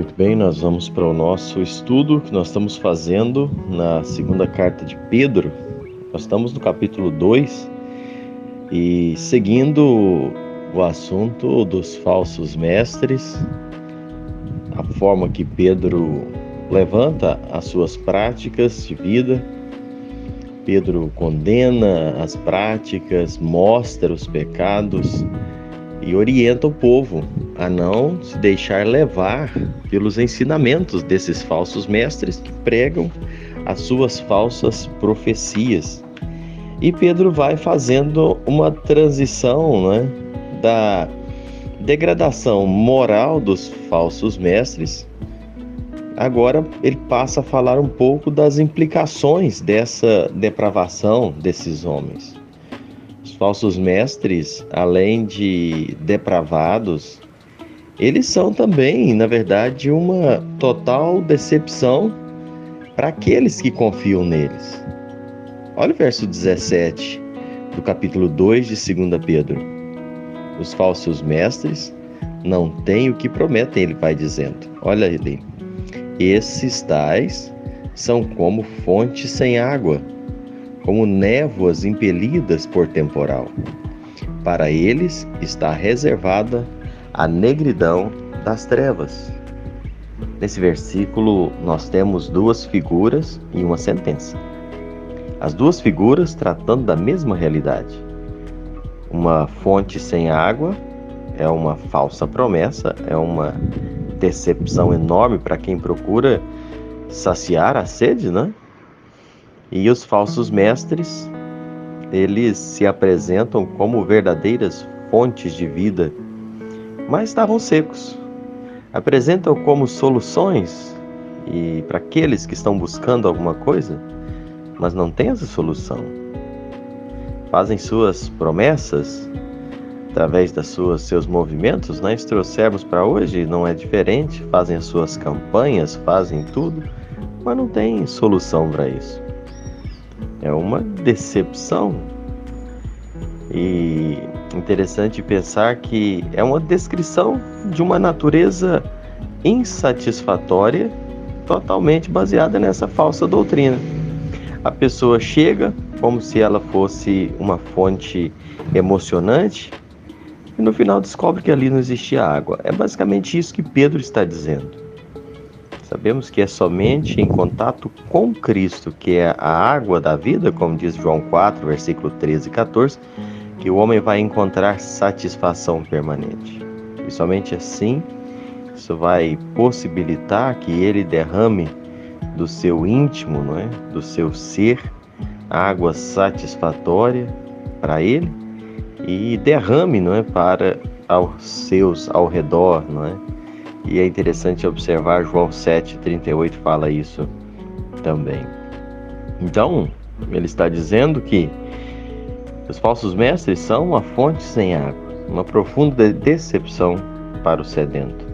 Muito bem, nós vamos para o nosso estudo que nós estamos fazendo na segunda carta de Pedro. Nós estamos no capítulo 2 e seguindo o assunto dos falsos mestres, a forma que Pedro levanta as suas práticas de vida. Pedro condena as práticas, mostra os pecados e orienta o povo a não se deixar levar pelos ensinamentos desses falsos mestres que pregam as suas falsas profecias. E Pedro vai fazendo uma transição, da degradação moral dos falsos mestres. Agora ele passa a falar um pouco das implicações dessa depravação desses homens. Os falsos mestres, além de depravados, eles são também, na verdade, uma total decepção para aqueles que confiam neles. Olha o verso 17 do capítulo 2 de 2 Pedro. Os falsos mestres não têm o que prometem, ele vai dizendo. Olha ali. Esses tais são como fontes sem água, como névoas impelidas por temporal. Para eles está reservada a negridão das trevas. Nesse versículo nós temos duas figuras e uma sentença. As duas figuras tratando da mesma realidade. Uma fonte sem água é uma falsa promessa, é uma decepção enorme para quem procura saciar a sede, E os falsos mestres, eles se apresentam como verdadeiras fontes de vida, mas estavam secos. Apresentam como soluções e para aqueles que estão buscando alguma coisa, mas não têm essa solução. Fazem suas promessas através seus movimentos, Se trouxermos para hoje, não é diferente. Fazem as suas campanhas, fazem tudo, mas não tem solução para isso. É uma decepção. E interessante pensar que é uma descrição de uma natureza insatisfatória, totalmente baseada nessa falsa doutrina. A pessoa chega como se ela fosse uma fonte emocionante e no final descobre que ali não existia água. É basicamente isso que Pedro está dizendo. Sabemos que é somente em contato com Cristo, que é a água da vida, como diz João 4, versículo 13 e 14, que o homem vai encontrar satisfação permanente. E somente assim, isso vai possibilitar que ele derrame do seu íntimo, do seu ser, água satisfatória para ele e derrame, para os seus ao redor, E é interessante observar, João 7,38 fala isso também. Então, ele está dizendo que os falsos mestres são uma fonte sem água, uma profunda decepção para o sedento.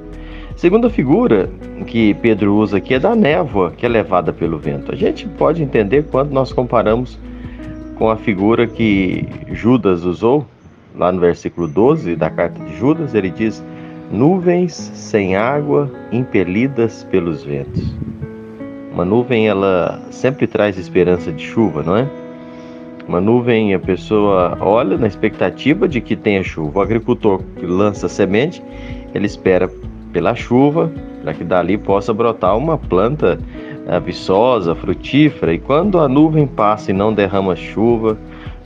A segunda figura que Pedro usa aqui é da névoa que é levada pelo vento. A gente pode entender quando nós comparamos com a figura que Judas usou, lá no versículo 12 da carta de Judas, ele diz: nuvens sem água impelidas pelos ventos. Uma nuvem, ela sempre traz esperança de chuva, Uma nuvem, a pessoa olha na expectativa de que tenha chuva. O agricultor que lança semente, ele espera pela chuva, para que dali possa brotar uma planta viçosa, frutífera. E quando a nuvem passa e não derrama chuva,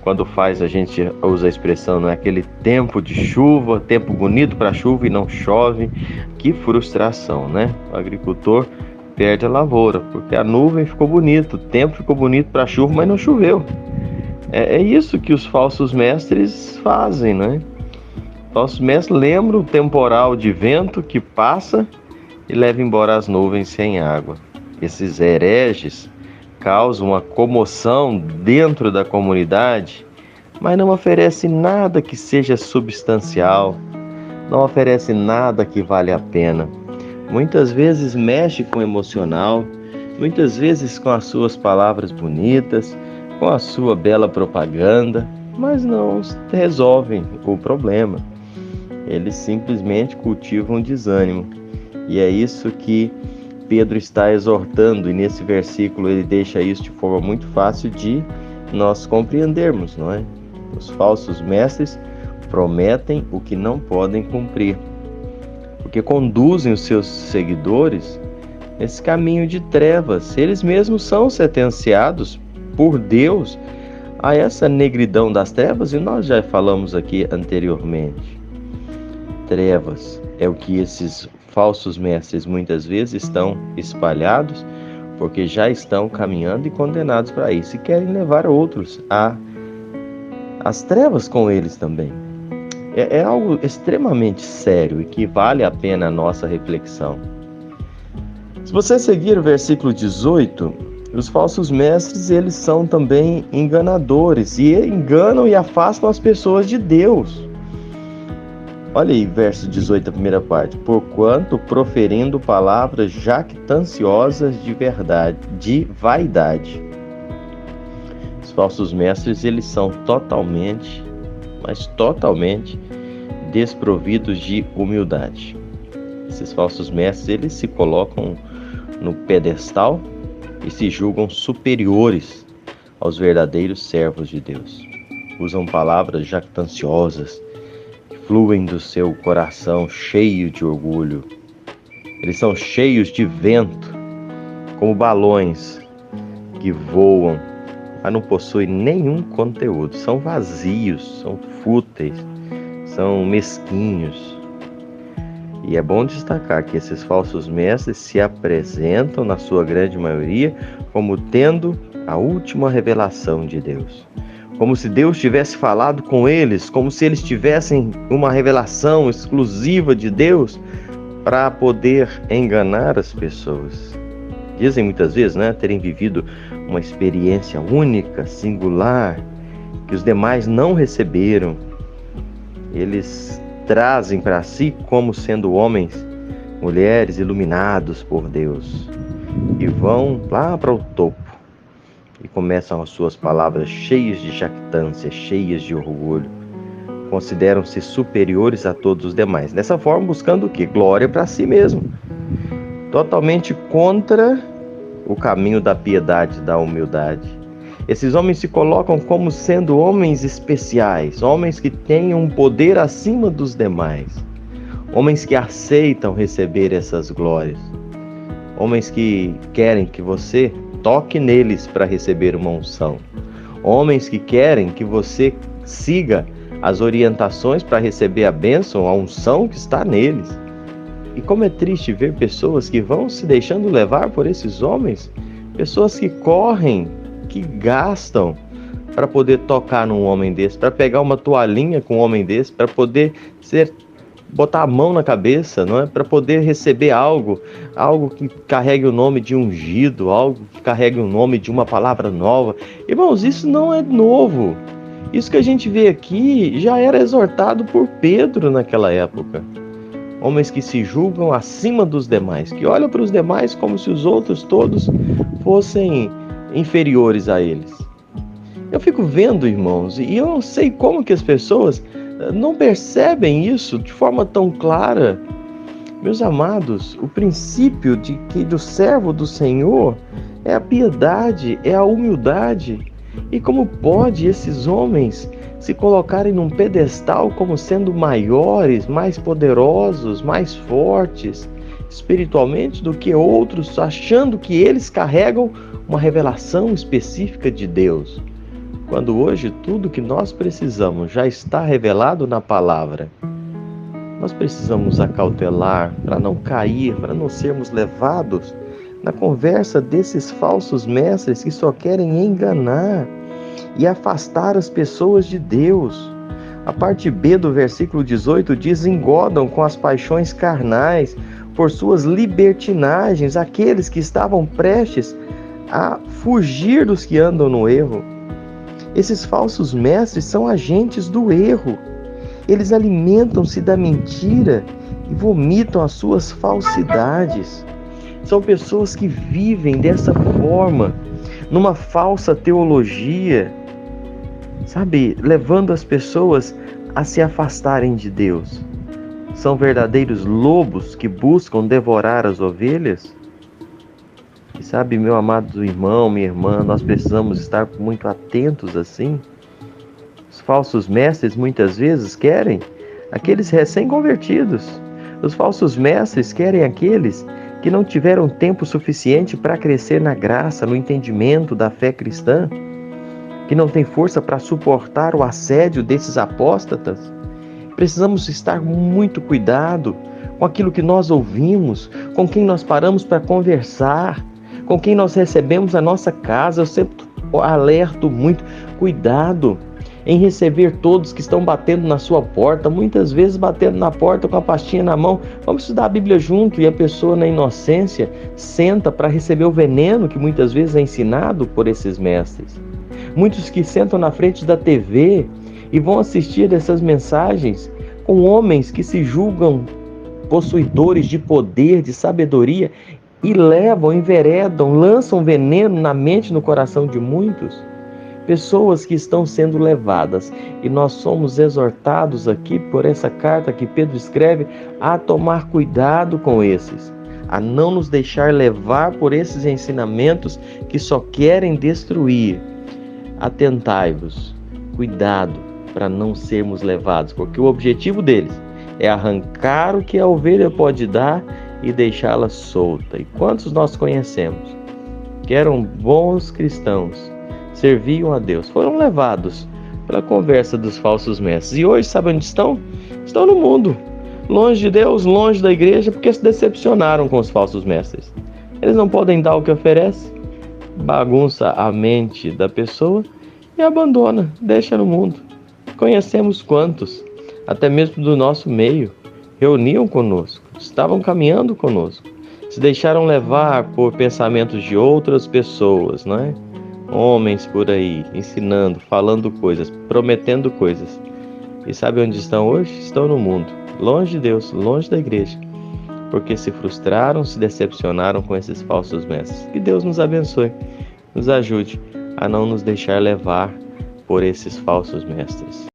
quando faz, a gente usa a expressão, aquele tempo de chuva, tempo bonito para chuva e não chove, que frustração, O agricultor perde a lavoura, porque a nuvem ficou bonita, o tempo ficou bonito para chuva, mas não choveu. É isso que os falsos mestres fazem, Falsos mestres lembram o temporal de vento que passa e leva embora as nuvens sem água. Esses hereges causam uma comoção dentro da comunidade, mas não oferecem nada que seja substancial, não oferecem nada que vale a pena. Muitas vezes mexe com o emocional, muitas vezes com as suas palavras bonitas, com a sua bela propaganda, mas não resolvem o problema. Eles simplesmente cultivam desânimo. E é isso que Pedro está exortando, e nesse versículo ele deixa isso de forma muito fácil de nós compreendermos, não é? Os falsos mestres prometem o que não podem cumprir, porque conduzem os seus seguidores nesse caminho de trevas. Eles mesmos são sentenciados por Deus a essa negridão das trevas, e nós já falamos aqui anteriormente. Trevas é o que esses falsos mestres muitas vezes estão espalhados, porque já estão caminhando e condenados para isso, e querem levar outros às trevas com eles também. É algo extremamente sério e que vale a pena a nossa reflexão. Se você seguir o versículo 18, os falsos mestres, eles são também enganadores e enganam e afastam as pessoas de Deus. Olha aí, verso 18, a primeira parte. Porquanto, proferindo palavras jactanciosas de vaidade. Os falsos mestres, eles são totalmente, mas totalmente desprovidos de humildade. Esses falsos mestres, eles se colocam no pedestal e se julgam superiores aos verdadeiros servos de Deus. Usam palavras jactanciosas, fluem do seu coração cheio de orgulho. Eles são cheios de vento, como balões que voam, mas não possuem nenhum conteúdo. São vazios, são fúteis, são mesquinhos. E é bom destacar que esses falsos mestres se apresentam, na sua grande maioria, como tendo a última revelação de Deus. Como se Deus tivesse falado com eles, como se eles tivessem uma revelação exclusiva de Deus para poder enganar as pessoas. Dizem muitas vezes, terem vivido uma experiência única, singular, que os demais não receberam. Eles trazem para si como sendo homens, mulheres iluminados por Deus, e vão lá para o topo e começam as suas palavras cheias de jactância, cheias de orgulho. Consideram-se superiores a todos os demais. Dessa forma, buscando o quê? Glória para si mesmo. Totalmente contra o caminho da piedade, da humildade. Esses homens se colocam como sendo homens especiais, homens que têm um poder acima dos demais, homens que aceitam receber essas glórias, homens que querem que você toque neles para receber uma unção, homens que querem que você siga as orientações para receber a bênção, a unção que está neles. E como é triste ver pessoas que vão se deixando levar por esses homens, pessoas que correm, que gastam para poder tocar num homem desse, para pegar uma toalhinha com um homem desse, para poder botar a mão na cabeça, não é? Para poder receber algo que carregue o nome de ungido, algo que carregue o nome de uma palavra nova. Irmãos, isso não é novo. Isso que a gente vê aqui já era exortado por Pedro naquela época. Homens que se julgam acima dos demais, que olham para os demais como se os outros todos fossem inferiores a eles. Eu fico vendo, irmãos, e eu não sei como que as pessoas não percebem isso de forma tão clara. Meus amados, o princípio do servo do Senhor é a piedade, é a humildade. E como pode esses homens se colocarem num pedestal como sendo maiores, mais poderosos, mais fortes espiritualmente do que outros, achando que eles carregam uma revelação específica de Deus, quando hoje tudo que nós precisamos já está revelado na palavra? Nós precisamos acautelar para não cair, para não sermos levados na conversa desses falsos mestres que só querem enganar e afastar as pessoas de Deus. A parte B do versículo 18 diz: engodam com as paixões carnais por suas libertinagens aqueles que estavam prestes a fugir dos que andam no erro. Esses falsos mestres são agentes do erro. Eles alimentam-se da mentira e vomitam as suas falsidades. São pessoas que vivem dessa forma, numa falsa teologia, levando as pessoas a se afastarem de Deus. São verdadeiros lobos que buscam devorar as ovelhas? E sabe, meu amado irmão, minha irmã, nós precisamos estar muito atentos assim. Os falsos mestres muitas vezes querem aqueles recém-convertidos. Os falsos mestres querem aqueles que não tiveram tempo suficiente para crescer na graça, no entendimento da fé cristã, que não têm força para suportar o assédio desses apóstatas. Precisamos estar muito cuidado com aquilo que nós ouvimos, com quem nós paramos para conversar, com quem nós recebemos a nossa casa. Eu sempre alerto muito, cuidado em receber todos que estão batendo na sua porta, muitas vezes batendo na porta com a pastinha na mão. Vamos estudar a Bíblia junto, e a pessoa na inocência senta para receber o veneno que muitas vezes é ensinado por esses mestres. Muitos que sentam na frente da TV e vão assistir essas mensagens com homens que se julgam possuidores de poder, de sabedoria, e levam, enveredam, lançam veneno na mente e no coração de muitos. Pessoas que estão sendo levadas, e nós somos exortados aqui por essa carta que Pedro escreve a tomar cuidado com esses, a não nos deixar levar por esses ensinamentos que só querem destruir. Atentai-vos, cuidado para não sermos levados, porque o objetivo deles é arrancar o que a ovelha pode dar e deixá-la solta. E quantos nós conhecemos que eram bons cristãos, serviam a Deus, foram levados pela conversa dos falsos mestres, e hoje sabe onde estão? Estão no mundo, longe de Deus, longe da igreja, porque se decepcionaram com os falsos mestres. Eles não podem dar o que oferece, bagunça a mente da pessoa e abandona, deixa no mundo. Conhecemos quantos, até mesmo do nosso meio, reuniam conosco, estavam caminhando conosco, se deixaram levar por pensamentos de outras pessoas, não é? Homens por aí, ensinando, falando coisas, prometendo coisas. E sabe onde estão hoje? Estão no mundo, longe de Deus, longe da igreja, porque se frustraram, se decepcionaram com esses falsos mestres. Que Deus nos abençoe, nos ajude a não nos deixar levar por esses falsos mestres.